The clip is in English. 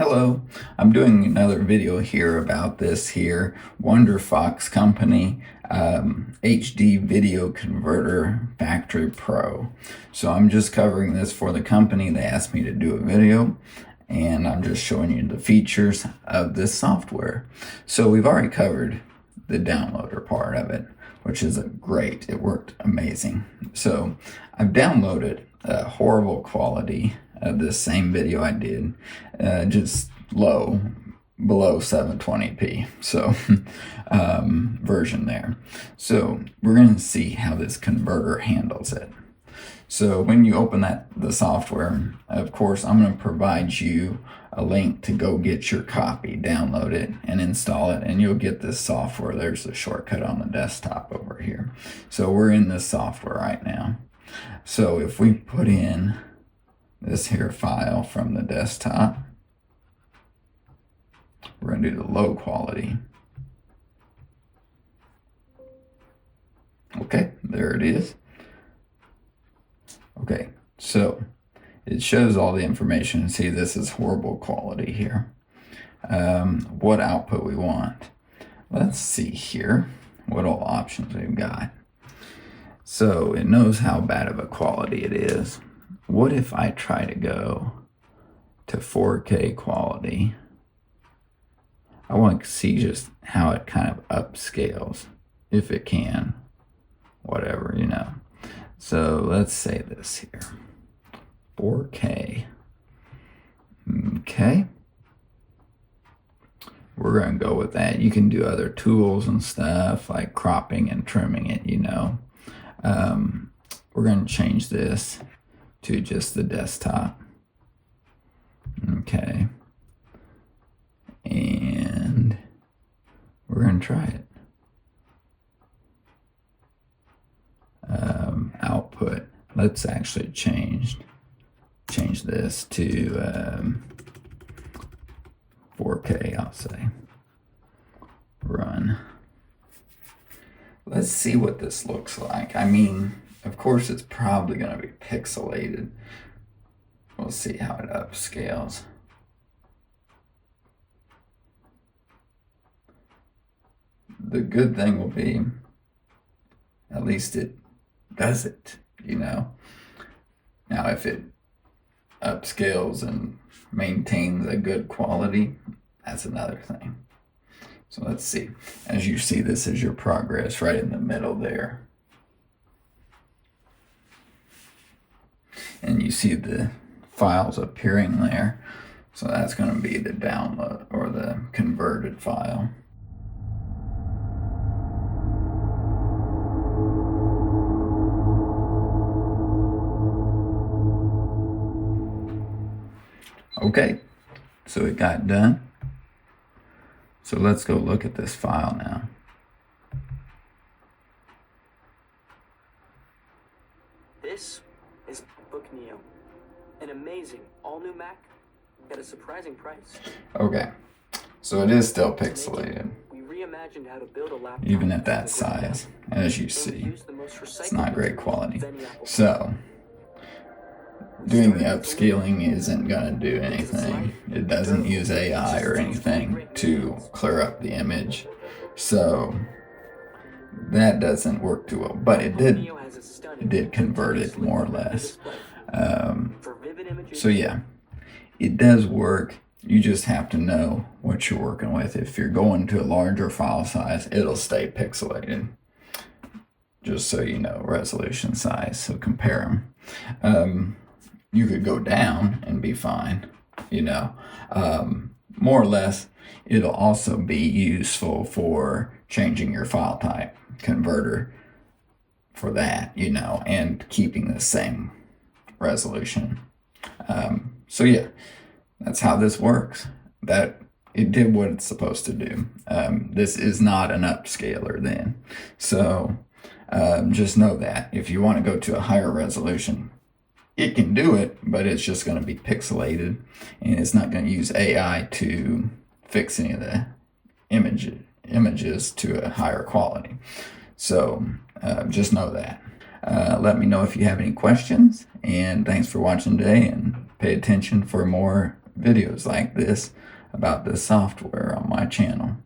Hello, I'm doing another video here about this here WonderFox company HD video converter factory pro. So I'm just covering this for the company. They asked me to do a video and I'm just showing you the features of this software. So we've already covered the downloader part of it, which is great. It worked amazing. So I've downloaded a horrible quality of this same video I did, just low, below 720p, so version there. So we're going to see how this converter handles it. So when you open the software, of course, I'm going to provide you a link to go get your copy, download it, and install it, and you'll get this software. There's the shortcut on the desktop over here. So we're in this software right now. So if we put in this here file from the desktop, we're going to do the low quality. Okay, there it is. Okay, so it shows all the information. See, this is horrible quality here. What output we want. Let's see here what all options we've got. So it knows how bad of a quality it is. What if I try to go to 4K quality? I want to see just how it kind of upscales, if it can, whatever, you know. So let's say this here, 4K. Okay. We're going to go with that. You can do other tools and stuff like cropping and trimming it, you know. We're going to change this to just the desktop. Okay. And we're going to try it. Output. Let's actually change this to 4K, I'll say. Run. Let's see what this looks like. I mean, of course, it's probably going to be pixelated. We'll see how it upscales. The good thing will be, at least it does it, you know. Now, if it upscales and maintains a good quality, that's another thing. So let's see. As you see, this is your progress right in the middle there. And you see the files appearing there. So that's going to be the download or the converted file. Okay, so it got done. So let's go look at this file now. This is Book Neo, an amazing all-new Mac at a surprising price. Okay, so it is still pixelated, We reimagined how to build a laptop even at that size. As you see, it's not great quality. So doing the upscaling isn't going to do anything. It doesn't use AI or anything to clear up the image. So that doesn't work too well, but it did convert it more or less. So yeah, it does work. You just have to know what you're working with. If you're going to a larger file size, it'll stay pixelated. Just so you know, resolution size, so compare them. You could go down and be fine, you know. More or less, it'll also be useful for changing your file type converter for that, you know, and keeping the same resolution. So yeah, that's how this works. That it did what it's supposed to do. This is not an upscaler then. So just know that if you want to go to a higher resolution, it can do it, but it's just going to be pixelated, and it's not going to use AI to fix any of the images to a higher quality. So just know that. Let me know if you have any questions, and thanks for watching today, and pay attention for more videos like this about this software on my channel.